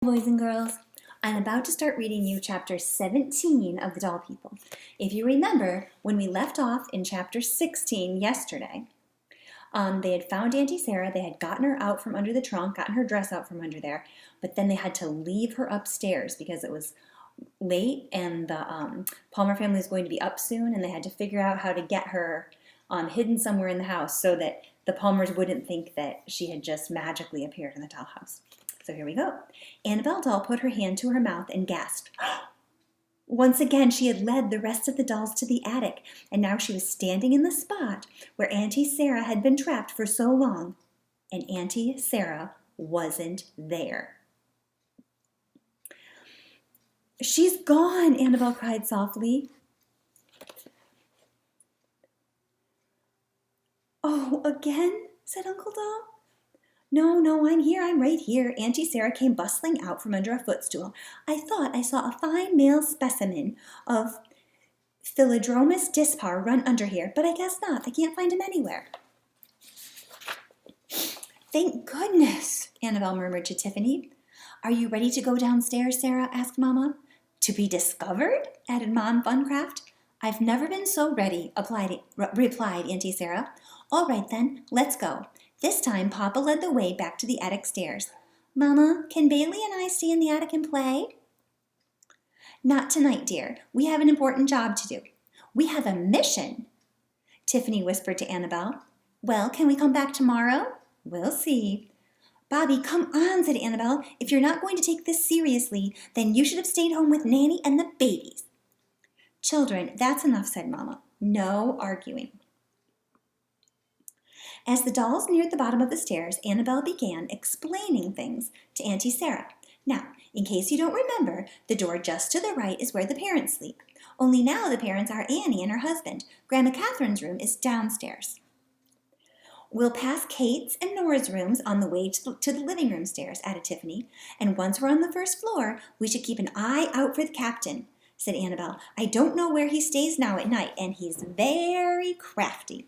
Boys and girls, I'm about to start reading you chapter 17 of The Doll People. If you remember, when we left off in chapter 16 yesterday, they had found Auntie Sarah, they had gotten her out from under the trunk, gotten her dress out from under there, but then they had to leave her upstairs because it was late and the Palmer family was going to be up soon, and they had to figure out how to get her hidden somewhere in the house so that the Palmers wouldn't think that she had just magically appeared in the dollhouse. So here we go. Annabelle Doll put her hand to her mouth and gasped. Once again, she had led the rest of the dolls to the attic, and now she was standing in the spot where Auntie Sarah had been trapped for so long, and Auntie Sarah wasn't there. "She's gone," Annabelle cried softly. "Oh, again?" said Uncle Doll. No, I'm right here. Auntie Sarah came bustling out from under a footstool. I thought I saw a fine male specimen of Philodromus dispar run under here, but I guess not. I can't find him anywhere." "Thank goodness," Annabelle murmured to Tiffany. "Are you ready to go downstairs, Sarah?" asked Mama. "To be discovered?" added Mom Funcraft. "I've never been so ready," replied Auntie Sarah. "All right then, let's go." This time, Papa led the way back to the attic stairs. "Mama, can Bailey and I stay in the attic and play?" "Not tonight, dear. We have an important job to do." "We have a mission," Tiffany whispered to Annabelle. "Well, can we come back tomorrow?" "We'll see." "Bobby, come on," said Annabelle. "If you're not going to take this seriously, then you should have stayed home with Nanny and the babies." "Children, that's enough," said Mama. "No arguing." As the dolls neared the bottom of the stairs, Annabelle began explaining things to Auntie Sarah. "Now, in case you don't remember, the door just to the right is where the parents sleep. Only now the parents are Annie and her husband. Grandma Catherine's room is downstairs. We'll pass Kate's and Nora's rooms on the way to the living room stairs," added Tiffany. "And once we're on the first floor, we should keep an eye out for the captain," said Annabelle. "I don't know where he stays now at night, and he's very crafty."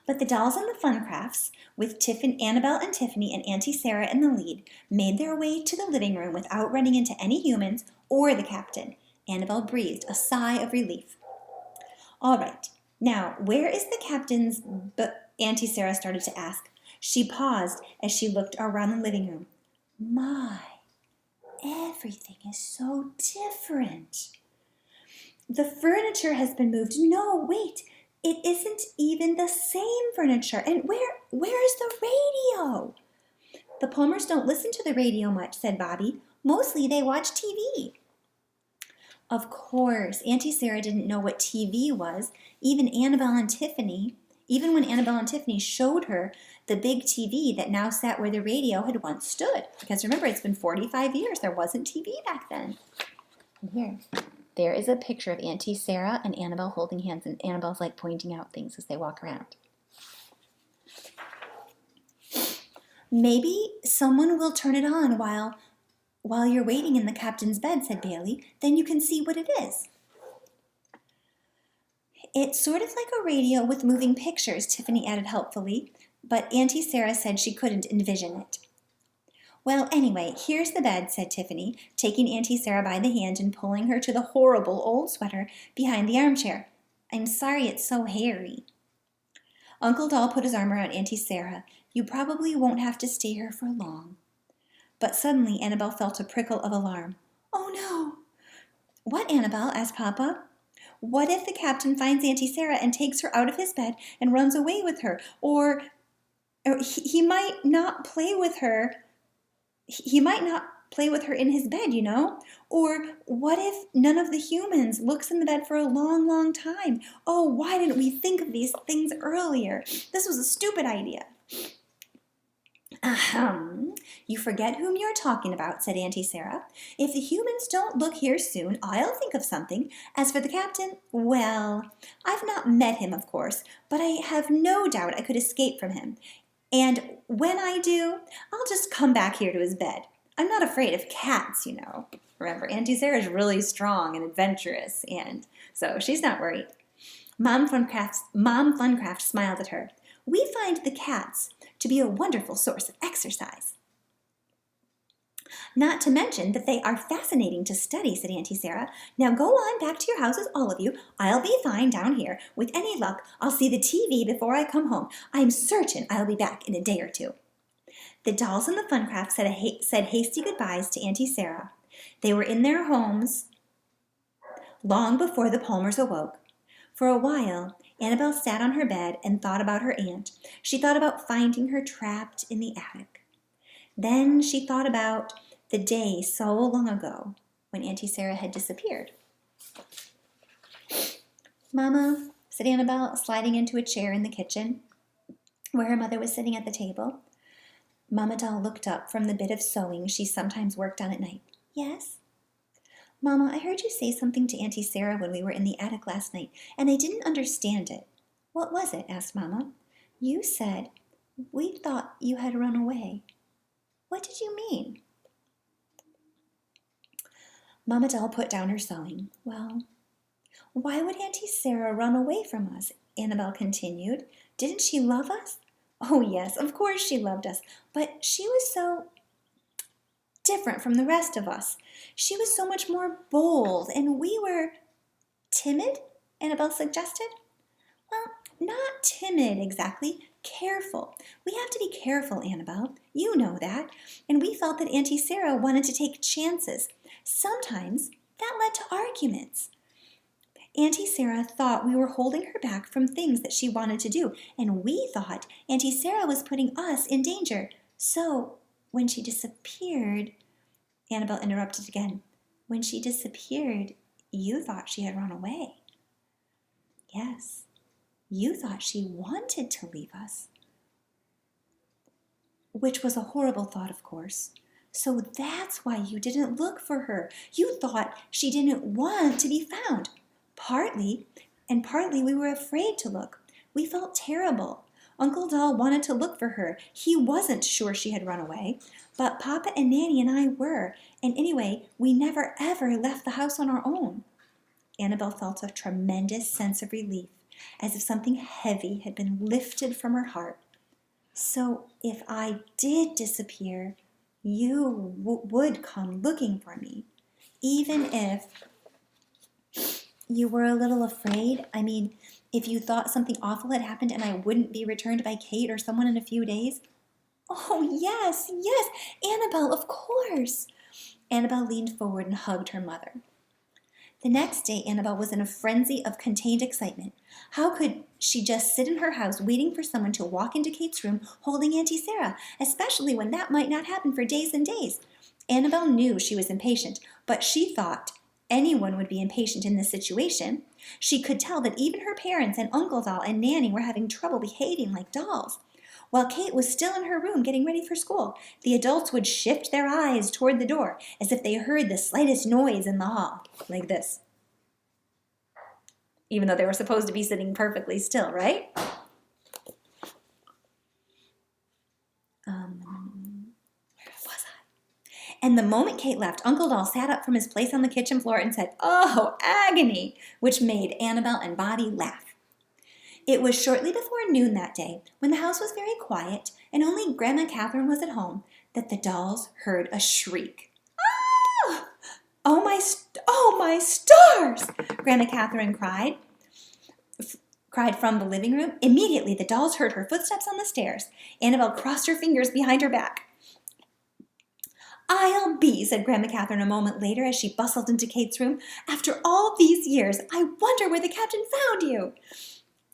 But the dolls and the Funcrafts, with Annabelle and Tiffany and Auntie Sarah in the lead, made their way to the living room without running into any humans or the captain. Annabelle breathed a sigh of relief. "All right, now where is the captain's Auntie Sarah started to ask. She paused as she looked around the living room. "My, everything is so different. The furniture has been moved. No, wait. It isn't even the same furniture. And where is the radio?" "The Palmers don't listen to the radio much," said Bobby. "Mostly they watch TV." Of course, Auntie Sarah didn't know what TV was, even when Annabelle and Tiffany showed her the big TV that now sat where the radio had once stood. Because remember, it's been 45 years. There wasn't TV back then. And here. There is a picture of Auntie Sarah and Annabelle holding hands, and Annabelle's like pointing out things as they walk around. "Maybe someone will turn it on while you're waiting in the captain's bed," said Bailey. "Then you can see what it is." "It's sort of like a radio with moving pictures," Tiffany added helpfully, but Auntie Sarah said she couldn't envision it. "Well, anyway, here's the bed," said Tiffany, taking Auntie Sarah by the hand and pulling her to the horrible old sweater behind the armchair. "I'm sorry it's so hairy." Uncle Doll put his arm around Auntie Sarah. "You probably won't have to stay here for long." But suddenly Annabelle felt a prickle of alarm. "Oh no!" "What, Annabelle?" asked Papa. "What if the captain finds Auntie Sarah and takes her out of his bed and runs away with her? Or he might not play with her. He might not play with her in his bed, you know. Or what if none of the humans looks in the bed for a long, long time? Oh, why didn't we think of these things earlier? This was a stupid idea." "Ahem, you forget whom you're talking about," said Auntie Sarah. "If the humans don't look here soon, I'll think of something. As for the captain, well, I've not met him, of course, but I have no doubt I could escape from him. And when I do, I'll just come back here to his bed. I'm not afraid of cats, you know." Remember, Auntie Sarah's really strong and adventurous, and so she's not worried. Mom Funcraft smiled at her. "We find the cats to be a wonderful source of exercise." Not to mention that they are fascinating to study, said Auntie Sarah. Now go on back to your houses, all of you. I'll be fine down here. With any luck, I'll see the TV before I come home. I'm certain I'll be back in a day or two. The dolls and the Funcraft said hasty goodbyes to Auntie Sarah. They were in their homes long before the Palmers awoke. For a while, Annabelle sat on her bed and thought about her aunt. She thought about finding her trapped in the attic. Then she thought about the day so long ago when Auntie Sarah had disappeared. Mama, said Annabelle, sliding into a chair in the kitchen where her mother was sitting at the table. Mama Doll looked up from the bit of sewing she sometimes worked on at night. Yes? Mama, I heard you say something to Auntie Sarah when we were in the attic last night, and I didn't understand it. What was it? Asked Mama. You said, we thought you had run away. What did you mean? Mama Doll put down her sewing. Well, why would Auntie Sarah run away from us? Annabelle continued. Didn't she love us? Oh, yes, of course she loved us, but she was so different from the rest of us. She was so much more bold, and we were timid, Annabelle suggested. Well, not timid exactly, careful. We have to be careful, Annabelle. You know that. And we felt that Auntie Sarah wanted to take chances. Sometimes that led to arguments. Auntie Sarah thought we were holding her back from things that she wanted to do, and we thought Auntie Sarah was putting us in danger. So, when she disappeared, Annabelle interrupted again. When she disappeared, you thought she had run away. Yes, you thought she wanted to leave us. Which was a horrible thought, of course. So that's why you didn't look for her. You thought she didn't want to be found. Partly we were afraid to look. We felt terrible. Uncle Doll wanted to look for her. He wasn't sure she had run away, but Papa and Nanny and I were, and anyway, we never ever left the house on our own. Annabelle felt a tremendous sense of relief, as if something heavy had been lifted from her heart. So if I did disappear, you would come looking for me, even if you were a little afraid. I mean, if you thought something awful had happened and I wouldn't be returned by Kate or someone in a few days. Oh, yes, Annabelle, of course. Annabelle leaned forward and hugged her mother. The next day, Annabelle was in a frenzy of contained excitement. How could she just sit in her house waiting for someone to walk into Kate's room holding Auntie Sarah, especially when that might not happen for days and days? Annabelle knew she was impatient, but she thought anyone would be impatient in this situation. She could tell that even her parents and Uncle Doll and Nanny were having trouble behaving like dolls. While Kate was still in her room getting ready for school, the adults would shift their eyes toward the door as if they heard the slightest noise in the hall, like this. Even though they were supposed to be sitting perfectly still, right? Where was I? And the moment Kate left, Uncle Doll sat up from his place on the kitchen floor and said, "Oh, agony," which made Annabelle and Bobby laugh. It was shortly before noon that day, when the house was very quiet and only Grandma Catherine was at home, that the dolls heard a shriek. "Ah! Oh my stars!" Grandma Catherine cried from the living room. Immediately, the dolls heard her footsteps on the stairs. Annabelle crossed her fingers behind her back. "I'll be," said Grandma Catherine a moment later as she bustled into Kate's room. "After all these years, I wonder where the captain found you."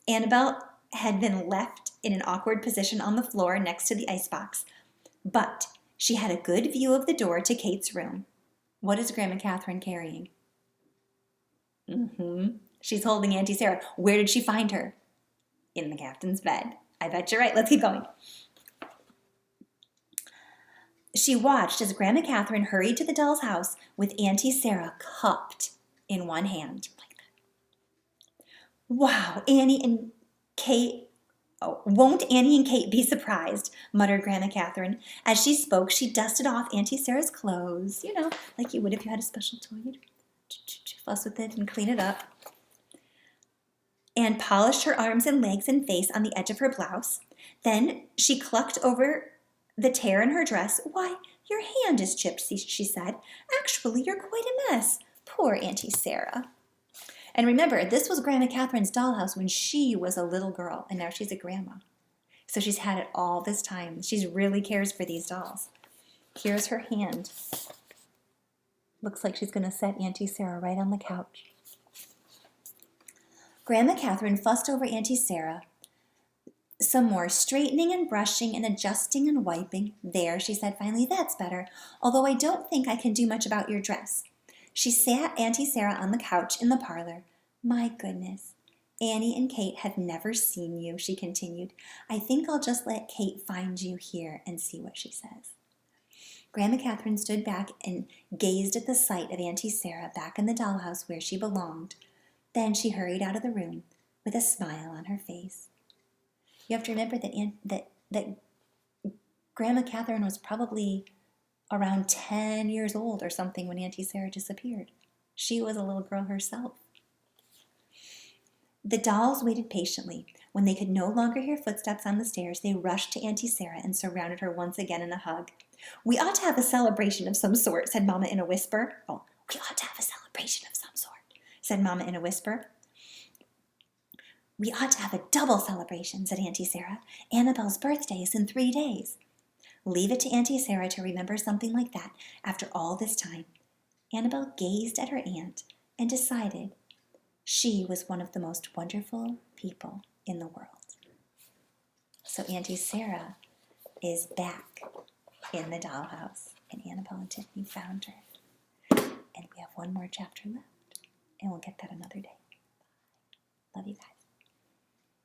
Annabelle had been left in an awkward position on the floor next to the icebox, but she had a good view of the door to Kate's room. What is Grandma Catherine carrying? She's holding Auntie Sarah. Where did she find her? In the captain's bed. I bet you're right. Let's keep going. She watched as Grandma Catherine hurried to the doll's house with Auntie Sarah cupped in one hand. "Wow, Annie and Kate, won't Annie and Kate be surprised?" muttered Grandma Catherine. As she spoke, she dusted off Auntie Sarah's clothes, like you would if you had a special toy. You'd fuss with it and clean it up. And polished her arms and legs and face on the edge of her blouse. Then she clucked over the tear in her dress. "Why, "Your hand is chipped," she said. "Actually, you're quite a mess. Poor Auntie Sarah." And remember, this was Grandma Catherine's dollhouse when she was a little girl, and now she's a grandma. So she's had it all this time. She really cares for these dolls. Here's her hand. Looks like she's going to set Auntie Sarah right on the couch. Grandma Catherine fussed over Auntie Sarah some more, straightening and brushing and adjusting and wiping. "There," she said finally, "that's better, although I don't think I can do much about your dress." She sat Auntie Sarah on the couch in the parlor. "My goodness, Annie and Kate have never seen you," she continued. "I think I'll just let Kate find you here and see what she says." Grandma Catherine stood back and gazed at the sight of Auntie Sarah back in the dollhouse where she belonged. Then she hurried out of the room with a smile on her face. You have to remember that Grandma Catherine was probably around 10 years old or something when Auntie Sarah disappeared. She was a little girl herself. The dolls waited patiently. When they could no longer hear footsteps on the stairs, they rushed to Auntie Sarah and surrounded her once again in a hug. "We ought to have a celebration of some sort," said Mama in a whisper. "Oh, we ought to have a celebration of some sort," said Mama in a whisper. "We ought to have a double celebration," said Auntie Sarah. "Annabelle's birthday is in 3 days." Leave it to Auntie Sarah to remember something like that after all this time. Annabelle gazed at her aunt and decided she was one of the most wonderful people in the world. So Auntie Sarah is back in the dollhouse, and Annabelle and Tiffany found her. And we have one more chapter left, and we'll get that another day. Love you guys.